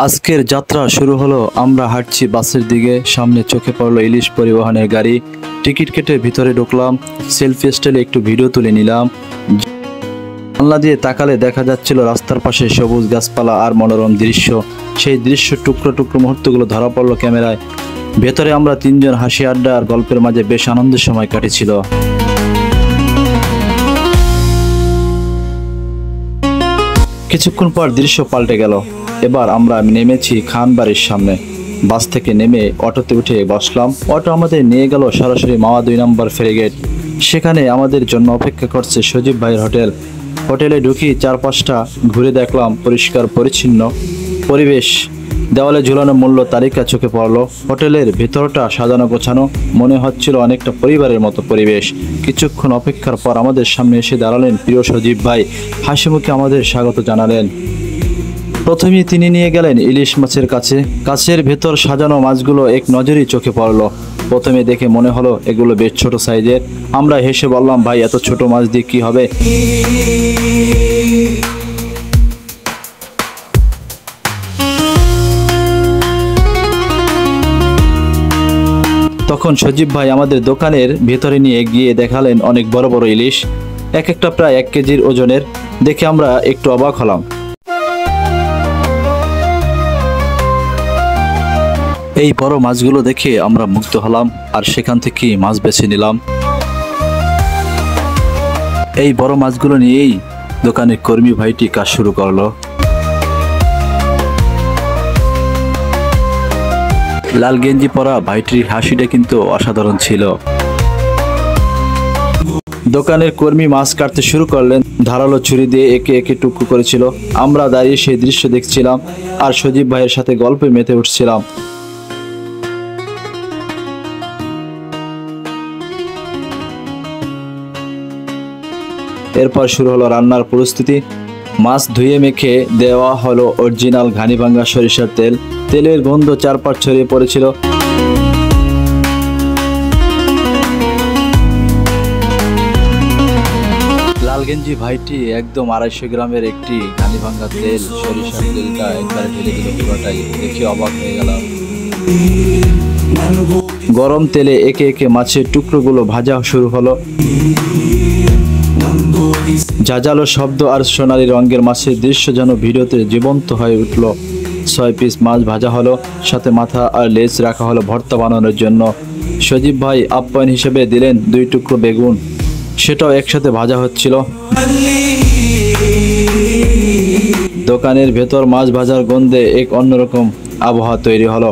আজকের যাত্রা শুরু হলো। আমরা হাঁটছি বাসের দিকে, সামনে চোখে পড়লো ইলিশ পরিবহনের গাড়ি। টিকিট কেটে ভিতরে ঢুকলাম, সেলফি স্টাইলে একটু ভিডিও তুলে নিলাম। জানলা দিয়ে তাকালে দেখা যাচ্ছিল রাস্তার পাশে সবুজ গাছপালা আর মনোরম দৃশ্য। সেই দৃশ্য টুকরো টুকরো মুহূর্তগুলো ধরা পড়লো ক্যামেরায়। ভেতরে আমরা তিনজন হাসি আড্ডা আর গল্পের মাঝে বেশ আনন্দের সময় কাটেছিল। কিছুক্ষণ পর দৃশ্য পাল্টে গেল। এবার আমরা নেমেছি খান বাড়ির সামনে। বাস থেকে নেমে অটোতে উঠে বসলাম। অটো আমাদের নিয়ে গেল সরাসরি মাওয়া 2 নম্বর ফেরিগেট। সেখানে আমাদের জন্য অপেক্ষা করছে সজীব ভাইয়ের হোটেল। হোটেলে ঢুকি, চারপাশটা ঘুরে দেখলাম, পরিষ্কার পরিচ্ছন্ন পরিবেশ। দেওয়ালে ঝুলানো মূল্য তালিকা চোখে পড়লো। হোটেলের ভেতরটা সাজানো গোছানো, মনে হচ্ছিল অনেকটা পরিবারের মতো পরিবেশ। কিছুক্ষণ অপেক্ষার পর আমাদের সামনে এসে দাঁড়ালেন প্রিয় সজীব ভাই। হাসি মুখে আমাদের স্বাগত জানালেন। প্রথমেই তিনি নিয়ে গেলেন ইলিশ মাছের কাছে। কাছের ভেতর সাজানো মাছগুলো এক নজরেই চোখে পড়লো। প্রথমে দেখে মনে হলো এগুলো বেশ ছোট সাইজের। আমরা হেসে বললাম, ভাই এত ছোট মাছ দিয়ে কি হবে? তখন সজীব ভাই আমাদের দোকানের ভেতরে নিয়ে গিয়ে দেখালেন অনেক বড় বড় ইলিশ, এক একটা প্রায় 1 কেজির ওজনের। দেখে আমরা একটু অবাক হলাম। এই বড় মাছগুলো দেখে আমরা মুগ্ধ হলাম আর সেখান থেকে মাছ বেছে নিলাম। এই বড় মাছগুলো নিয়েই দোকানের কর্মী ভাইটি কাজ শুরু করলো। লাল গেঞ্জি পরা ভাইটির হাসিটা কিন্তু অসাধারণ ছিল। দোকানের কর্মী মাছ কাটতে শুরু করলেন। ধারালো ছুরি দিয়ে একে একে টুকরো করেছিল। আমরা দাঁড়িয়ে সেই দৃশ্য দেখছিলাম আর সজীব ভাইয়ের সাথে গল্পে মেতে উঠছিলাম। এরপর শুরু হলো রান্নার প্রস্তুতি। মাছ ধুয়ে মেখে দেওয়া হলো অরিজিনাল ঘানিভাঙ্গা সরিষার তেল। তেলের গন্ধ চারপাশ ছড়িয়ে পড়েছিল। লাল গেঞ্জি ভাইটি একদম 250 গ্রামের একটি ঘানিভাঙ্গা তেল, সরিষার তেলটা একবারে ঢেলে দিল পুরোটাই। দেখে অবাক হয়ে গেলাম। গরম তেলে একে একে মাছের টুকরোগুলো ভাজা শুরু হলো। জাজালো শব্দ আর সোনালী রঙের মাছের দৃশ্য যেন ভিডিওতে জীবন্ত হয়ে উঠল। 6 পিস মাছ ভাজা হলো, সাথে মাথা আর লেজ রাখা হলো ভর্তা বানানোর জন্য। সজীব ভাই আপ্যায়ন হিসেবে দিলেন 2 টুকরো বেগুন, সেটাও একসাথে ভাজা হচ্ছিল। দোকানের ভেতর মাছ ভাজার গন্ধে এক অন্যরকম আবহাওয়া তৈরি হলো।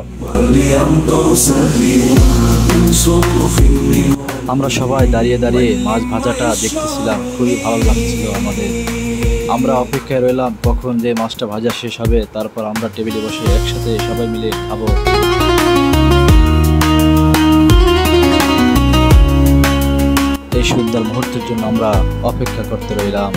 আমরা সবাই দাঁড়িয়ে দাঁড়িয়ে মাছ ভাজাটা দেখতেছিলাম, খুবই ভালো লাগছিল আমাদের। আমরা অপেক্ষায় রইলাম কখন যে মাছটা ভাজা শেষ হবে, তারপর আমরা টেবিলে বসে একসাথে সবাই মিলে খাবো। এই সুন্দর মুহূর্তের জন্য আমরা অপেক্ষা করতে রইলাম।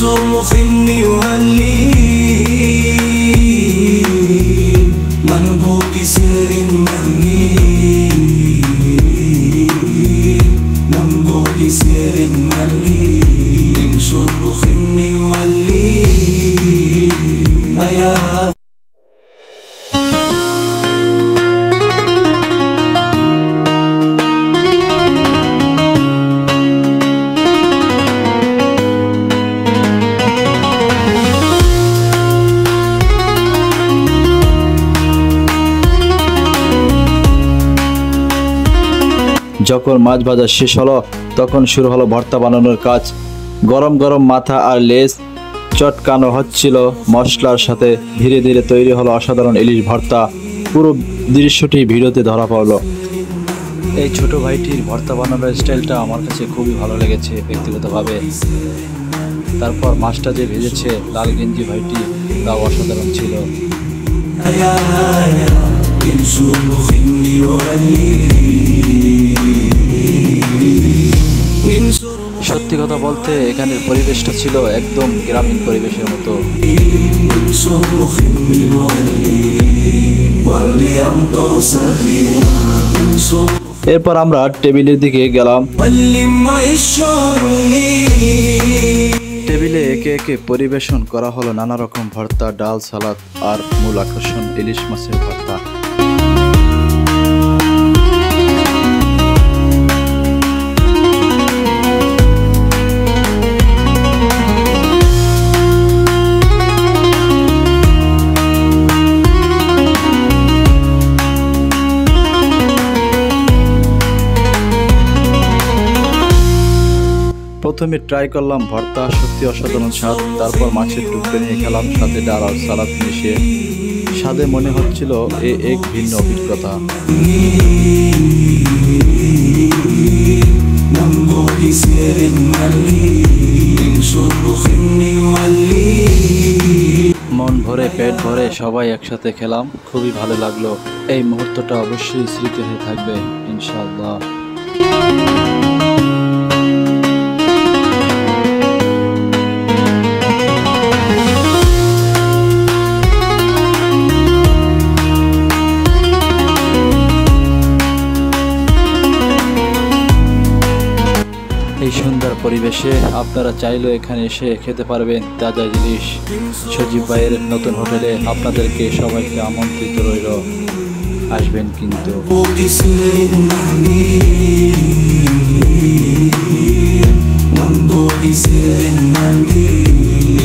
صرخ يهلي منبوك سر مهني منبوك سر مهني من صرخ يهلي يا যখন মাছ ভাজা শেষ হলো তখন শুরু হলো ভর্তা বানানোর কাজ। গরম গরম মাথা আর লেজ চটকানো হচ্ছিল মশলার সাথে। ধীরে ধীরে তৈরি হলো অসাধারণ ইলিশ ভর্তা। পুরো দৃশ্যটি ভিডিওতে ধরা পড়লো। এই ছোট ভাইটির ভর্তা বানানোর স্টাইলটা আমার কাছে খুবই ভালো লেগেছে ব্যক্তিগতভাবে। তারপর মাছটা যে ভেজেছে লাল গেঞ্জি ভাইটি, তাও অসাধারণ ছিল। সত্যি কথা বলতে এখানের পরিবেশটা ছিল একদম গ্রামীণ পরিবেশের মতো। انشر مخني واللي أمطر سخينا انشر এরপর আমরা টেবিলের দিকে গেলাম। واللي ما يشعرني টেবিলে একে একে পরিবেশন করা হলো নানা রকম ভর্তা, ডাল, সালাদ আর মূল আকর্ষণ ইলিশ মাছের ভর্তা। প্রথমে ট্রাই করলাম ভর্তা, সত্যি অসাধারণ স্বাদ। তারপর মাছের টুকরো নিয়ে খেলাম, সাথে ডাল আর সালাদ মিশিয়ে। স্বাদে মনে হচ্ছিল এক ভিন্ন অভিজ্ঞতা। ننظر لسير الملي انشر مخني واللي মন ভরে পেট ভরে সবাই একসাথে খেলাম, খুবই ভালো লাগলো। এই মুহূর্তটা অবশ্যই স্মৃতি হয়ে থাকবে ইনশাআল্লাহ। এই সুন্দর পরিবেশে আপনারা চাইলেও এখানে এসে খেতে পারবেন তাজা জিনিস। সজীব ভাইয়ের নতুন হোটেলে আপনাদেরকে সবাইকে আমন্ত্রিত রইল, আসবেন কিন্তু। لسير الملي ننظر لسير الملي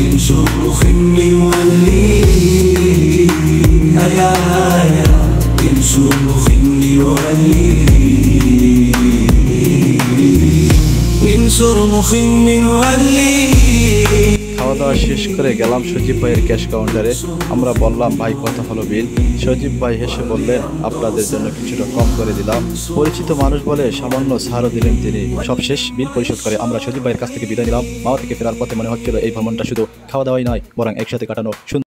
انشر مخني واللي هيا هيا انشر مخني واللي انشر مخني واللي খাওয়া দাওয়া শেষ করে গেলাম সজীব ভাইয়ের ক্যাশ কাউন্টারে। আমরা বললাম ভাই কত হলো বিল? সজীব ভাই হেসে বললেন আপনাদের জন্য কিছুটা কম করে দিলাম। পরিচিত মানুষ বলে সামান্য ছাড়ও দিলেন তিনি। সব শেষ বিল পরিশোধ করে আমরা সজীব ভাইয়ের কাছ থেকে বিদায় নিলাম। মাওয়া থেকে ফেরার পথে মনে হচ্ছিল এই ভ্রমণটা শুধু খাওয়া দাওয়াই নয়, বরং একসাথে কাটানো